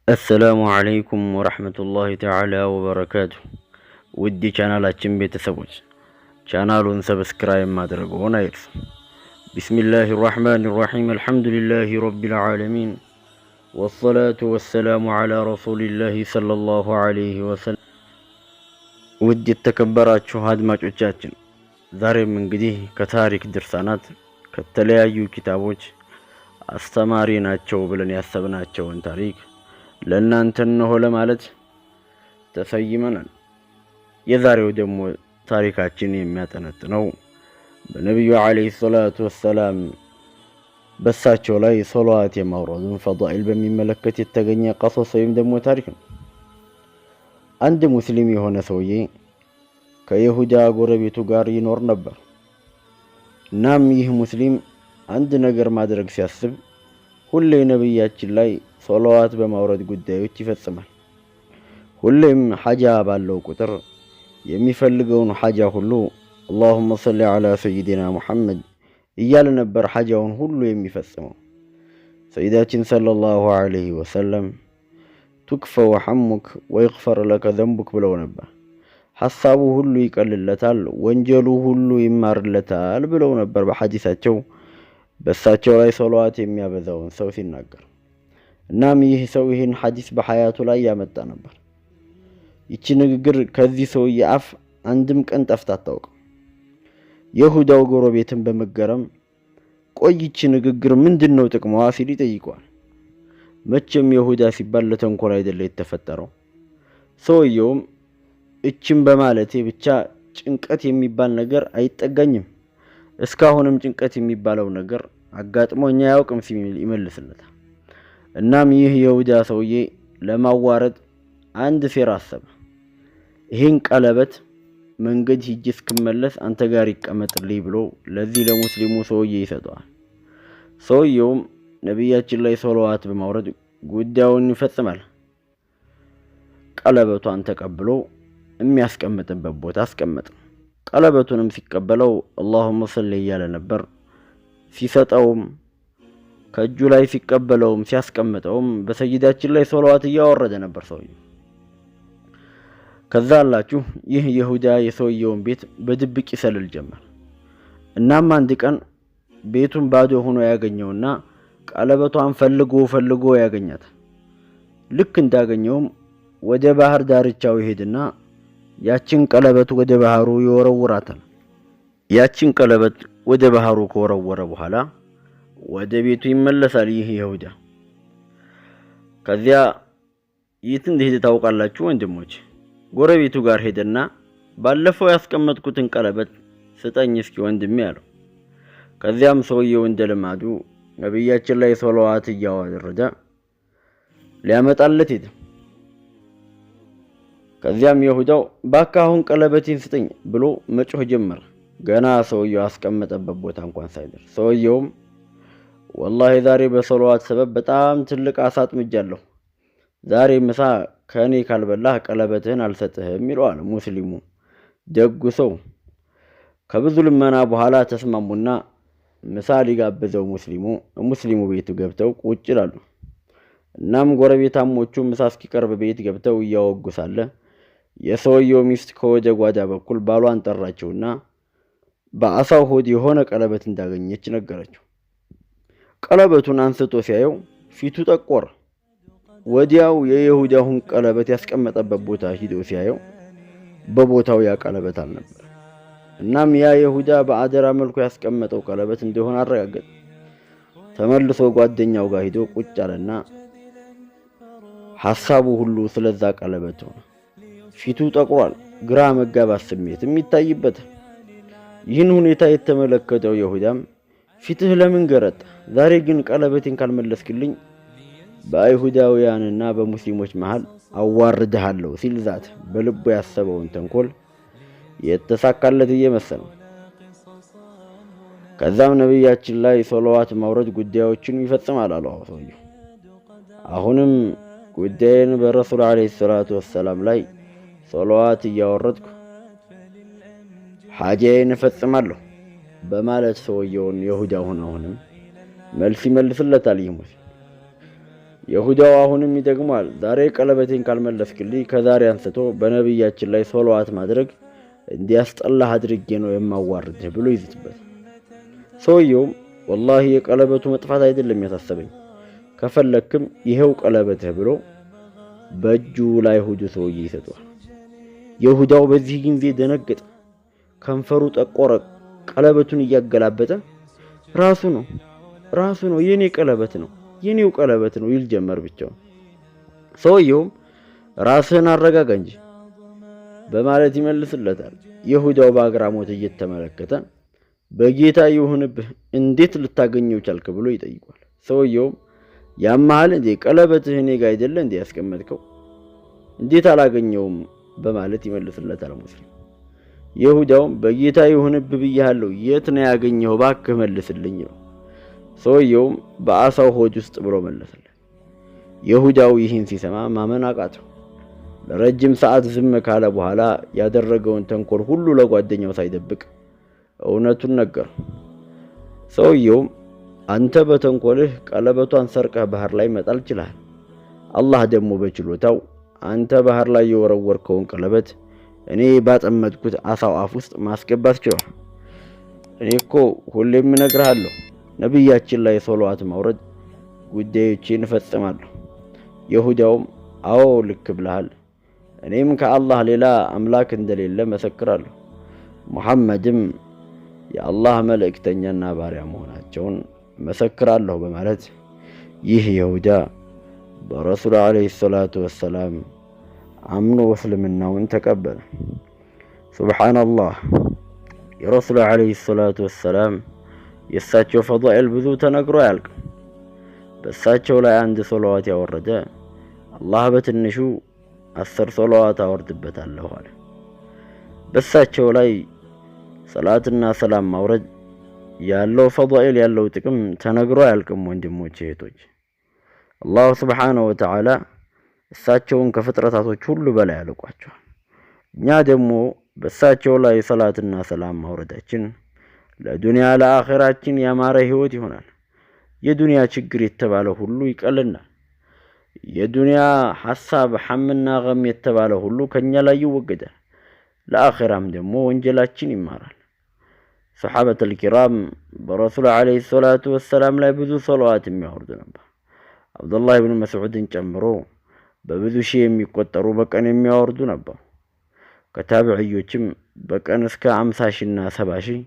السلام عليكم ورحمة الله تعالى وبركاته. ودي ቻናላችን ቤተሰቦች ቻናሉን ሰብስክራይብ ማድረግዎን አይርሱ። بسم الله الرحمن الرحيم الحمد لله رب العالمين والصلاة والسلام على رسول الله صلى الله عليه وسلم. ودي የተከበራችሁ አድማጮቻችን ዛሬም እንግዲህ ከታሪክ ድርሳናት ከተለያዩ ኪታቦች አስተማሪ ናቸው ብለን ያሰብናቸውን ታሪክ ለእናንተ ነው ለማለት ተሰይመናል። የዛሬው ደግሞ ታሪካችን የሚያጠነጥነው በነብዩ አለይሂ ሰላቱ ወሰላም በሳቸው ላይ ሶላዋት የማውረዱን ፈዳኢል በሚመለከት የተገኘ ቀሶስ ወይም ደግሞ ታሪክ ነው። አንድ ሙስሊም የሆነ ሰውዬ ከይሁዳ ጎረቤቱ ጋር ይኖር ነበር። እናም ይህ ሙስሊም አንድ ነገር ማድረግ ሲያስብ ሁሌ ነብያችን ላይ ሶላዋት በማውረድ ጉዳዮች ይፈጽማል። ሁሌም ሐጃ ባለው ቁጥር የሚፈልገውን ሐጃ ሁሉ اللهم صل على سيدنا محمد እያለ ነበር ሐጃውን ሁሉ የሚፈጽመው። ሰይዳችን ሰለላሁ ዐለይሂ ወሰለም ትክፈ ወሐሙክ ወይግፈር ለከ ዘንቡክ ብለው ነበር። ሐሳቡ ሁሉ ይቀልለታል፣ ወንጀሉ ሁሉ ይማርለታል ብለው ነበር በሐዲሳቸው በሳቸው ላይ ሶላዋት የሚያበዛውን ሰው ሲናገር። እናም ይህ ሰው ይህን ሐዲስ በሐያቱ ላይ ያመጣ ነበር። ይቺ ንግግር ከዚህ ሰውዬ አፍ አንድም ቀን ጠፍታ አታውቅም። የይሁዳው ጎረቤትን በመገረም ቆይ ይቺ ንግግር ምንድነው ጥቅሟ ሲል ይጠይቀዋል። መቼም ይሁዳ ሲባል ለተንኮል አይደለ የተፈጠረው። ሰውየውም እቺም በማለቴ ብቻ ጭንቀት የሚባል ነገር አይጠጋኝም፣ እስካሁንም ጭንቀት የሚባለው ነገር አጋጥሞኛ ያውቅም ሲል ይመልስለታል። እናም ይህ ይሁዳ ሰውዬ ለማዋረድ አንድ ሴራ አሰበ። ይህን ቀለበት መንገድ ሂጅ እስክመለስ አንተ ጋር ይቀመጥልኝ ብሎ ለዚህ ለሙስሊሙ ሰውዬ ይሰጠዋል። ሰውየውም ነብያችን ላይ ሶላዋት በማውረድ ጉዳዩን ይፈጽማል። ቀለበቷን ተቀብሎ የሚያስቀምጥበት ቦታ አስቀመጠ። ቀለበቱንም ሲቀበለው اللهم صل እያለ ነበር። ሲሰጠውም ከእጁ ላይ ሲቀበለውም ሲያስቀምጠውም በሰይዳችን ላይ ሶላዋት እያወረደ ነበር ሰውየው። ከዛ አላችሁ ይህ ይሁዳ የሰውየውን ቤት በድብቅ ይሰልል ጀመር። እናም አንድ ቀን ቤቱን ባዶ ሆኖ ያገኘውና ቀለበቷን ፈልጎ ያገኛት። ልክ እንዳገኘውም ወደ ባህር ዳርቻው ይሄድና ያችን ቀለበት ወደ ባህሩ ይወረውራታል። ያችን ቀለበት ወደ ባህሩ ከወረወረ በኋላ ወደ ቤቱ ይመለሳል ይህ ይሁዳ። ከዚያ የት እንደሄደ ታውቃላችሁ ወንድሞች? ጎረቤቱ ጋር ሄደና ባለፈው ያስቀመጥኩትን ቀለበት ስጠኝ እስኪ ወንድሜ አለው። ከዚያም ሰውየው እንደልማዱ ነብያችን ላይ ሶላዋት እያወረደ ሊያመጣለት ሄደ። ከዚያም ይሁዳው ባካ አሁን ቀለበቴን ስጠኝ ብሎ መጮህ ጀመረ። ገና ሰውየው ያስቀመጠበት ቦታ እንኳን ሳይደርስ ሰውየውም ወላሂ ዛሬ በሶላዋት ሰበብ በጣም ትልቅ አሳ አጥምጃለሁ፣ ዛሬ ምሳ ከኔ ካልበላህ ቀለበትህን አልሰጥህም ይለዋል ሙስሊሙ። ደጉ ሰው ከብዙ ልመና በኋላ ተስማሙና ምሳ ሊጋብዘው ሙስሊሙ ቤቱ ገብተው ቁጭ ይላሉ። እናም ጎረቤታሞቹ ምሳ እስኪቀርብ ቤት ገብተው እያወጉ ሳለ የሰውየው ሚስት ከወደ ጓዳ በኩል ባሏን ጠራቸውና በአሳው ሆድ የሆነ ቀለበት እንዳገኘች ነገረችው። ቀለበቱን አንስቶ ሲያየው ፊቱ ጠቆረ። ወዲያው የይሁዳውን ቀለበት ያስቀመጠበት ቦታ ሂዶ ሲያየው በቦታው ያ ቀለበት አልነበር። እናም ያ ይሁዳ በአደራ መልኩ ያስቀመጠው ቀለበት እንደሆነ አረጋገጠ። ተመልሶ ጓደኛው ጋር ሂዶ ቁጭ አለና ሐሳቡ ሁሉ ስለዛ ቀለበት ሆነ። ፊቱ ጠቁሯል፣ ግራ መጋባት ስሜትም ይታይበታል። ይህን ሁኔታ የተመለከተው ይሁዳም ፊትህ ለምን ገረጣ? ዛሬ ግን ቀለበቴን ካልመለስክልኝ በአይሁዳውያንና በሙስሊሞች መሃል አዋርድሃለሁ ሲል ዛተ። በልቡ ያሰበውን ተንኮል የተሳካለት እየመሰለው ከዛም ነብያችን ላይ ሶላዋት ማውረድ ጉዳዮችን ይፈጽማል አለው ሰውየው። አሁንም ጉዳይን በረሱል አለይሂ ሰላቱ ወሰላም ላይ ሶላዋት እያወረድኩ ሐጃዬን እፈጽማለሁ በማለት ሰውየውን ይሁዳውን አሁንም መልስ ይመልስለታል። ይሁዳው አሁንም ይደግማል። ዛሬ ቀለበቴን ካልመለስክልኝ ከዛሬ አንስቶ በነብያችን ላይ ሶላዋት ማድረግ እንዲያስጠላህ አድርጌ ነው የማዋርድህ ብሎ ይዝትበት። ሰውየውም ወላሂ የቀለበቱ መጥፋት አይደለም ያሳሰበኝ፣ ከፈለክም ይሄው ቀለበትህ ብሎ በእጁ ላይ ይሁዱ ሰውዬ ይሰጠዋል። ይሁዳው በዚህ ጊዜ ደነገጠ፣ ከንፈሩ ጠቆረ። ቀለበቱን እያገላበጠ ራሱ ነው የኔ ቀለበት ነው የኔው ቀለበት ነው ይል ጀመር ብቻው። ሰውየውም ራስህን አረጋጋ እንጂ በማለት ይመልስለታል። ይሁዳው በአግራሞት እየተመለከተ በጌታ ይሁንብህ እንዴት ልታገኘው ቻልክ ብሎ ይጠይቋል። ሰውየውም ያማሃል እንዴ ቀለበትህ እኔ ጋር አይደለ እንዴ ያስቀመጥከው እንዴት አላገኘውም በማለት ይመልስለታል ሙስሊም። ይሁዳውም በጌታ ይሁንብህ ብያለሁ የት ነው ያገኘው እባክህ መልስልኝ ነው። ሰውየውም በአሳው ሆድ ውስጥ ብሎ መለሰለት። ይሁዳው ይህን ሲሰማ ማመን አቃተው። ለረጅም ሰዓት ዝም ካለ በኋላ ያደረገውን ተንኮል ሁሉ ለጓደኛው ሳይደብቅ እውነቱን ነገረው። ሰውየውም አንተ በተንኮልህ ቀለበቷን ሰርቀህ ባህር ላይ መጣል ችለሃል። አላህ ደግሞ በችሎታው አንተ ባህር ላይ የወረወርከውን ቀለበት እኔ ባጠመድኩት አሳው አፍ ውስጥ ማስገባት ችሏል። እኔ እኮ ሁሌም እነግርሃለሁ ነብያችን ላይ ሶላዋት ማውረድ ጉዳዮችን እፈጽማለሁ። ይሁዳውም አዎ ልክ ብለሃል፣ እኔም ከአላህ ሌላ አምላክ እንደሌለ መሰክራለሁ፣ ሙሐመድም የአላህ መልእክተኛና ባሪያ መሆናቸውን መሰክራለሁ በማለት ይህ ይሁዳ በረሱል አለይሂ ሰላቱ ወሰላም አምኖ እስልምናውን ተቀበለ። ሱብሃንአላህ የረሱል አለይሂ ሰላቱ ወሰላም የእሳቸው ፈዳኢል ብዙ ተነግሮ አያልቅም። በእሳቸው ላይ አንድ ሶላዋት ያወረደ አላህ በትንሹ 10 ሶላዋት አወርድበታለሁ አለ። በእሳቸው ላይ ሰላትና ሰላም ማውረድ ያለው ፈዳኢል ያለው ጥቅም ተነግሮ አያልቅም። ወንድሞች እህቶች፣ አላህ ሱብሓነሁ ወተዓላ እሳቸውን ከፍጥረታቶች ሁሉ በላይ አልቋቸዋል። እኛ ደግሞ በእሳቸው ላይ ሰላትና ሰላም ማውረዳችን ለዱንያ ለአኺራችን ያማረ ህይወት ይሆናል። የዱንያ ችግር የተባለ ሁሉ ይቀልናል። የዱንያ ሐሳብ ሐምና ገም የተባለ ሁሉ ከኛ ላይ ይወገዳል። ለአኺራም ደግሞ ወንጀላችን ይማራል። ሰሐበተል ኪራም በረሱል አለይሂ ሰላቱ ወሰላም ላይ ብዙ ሶላዋት የሚያወርዱ ነበር። አብዱላህ ኢብኑ መስዑድን ጨምሮ በብዙ ሺህ የሚቆጠሩ በቀን የሚያወርዱ ነበር። ከታቢዒዮችም በቀን እስከ 50 ሺህና 70 ሺህ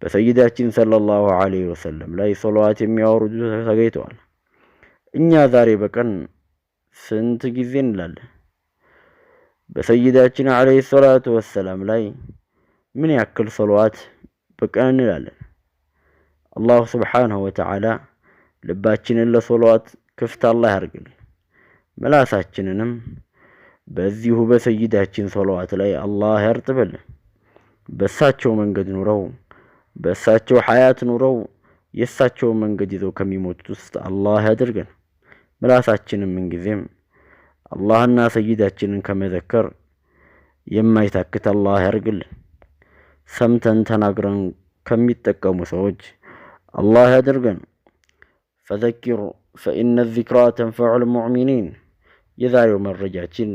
በሰይዳችን ሰለላሁ ዐለይሂ ወሰለም ላይ ሶላዋት የሚያወርዱ ተገኝተዋል። እኛ ዛሬ በቀን ስንት ጊዜ እንላለን? በሰይዳችን ዐለይሂ ሰላቱ ወሰላም ላይ ምን ያክል ሶላዋት በቀን እንላለን? አላህ ሱብሓነሁ ወተዓላ ልባችንን ለሶላዋት ክፍት አላህ ያርግልን። ምላሳችንንም በዚሁ በሰይዳችን ሶላዋት ላይ አላህ ያርጥብልን። በእሳቸው መንገድ ኑረው በእሳቸው ሐያት ኑረው የእሳቸው መንገድ ይዘው ከሚሞቱት ውስጥ አላህ ያድርገን። ምላሳችንን ምንጊዜም አላህና ሰይዳችንን ከመዘከር የማይታክት አላህ ያርግልን። ሰምተን ተናግረን ከሚጠቀሙ ሰዎች አላህ ያድርገን። ፈዘኪር ፈኢነ ዚክራ ተንፈዑል ሙእሚኒን። የዛሬው መረጃችን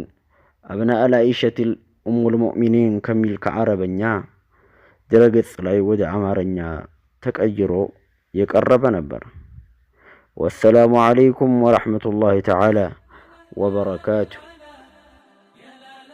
አብናአል አኢሸቲል ኡሙል ሙእሚኒን ከሚል ከአረበኛ ድረገጽ ላይ ወደ አማርኛ ተቀይሮ የቀረበ ነበር። ወሰላሙ አለይኩም ወራህመቱላሂ ተዓላ ወበረካቱሁ።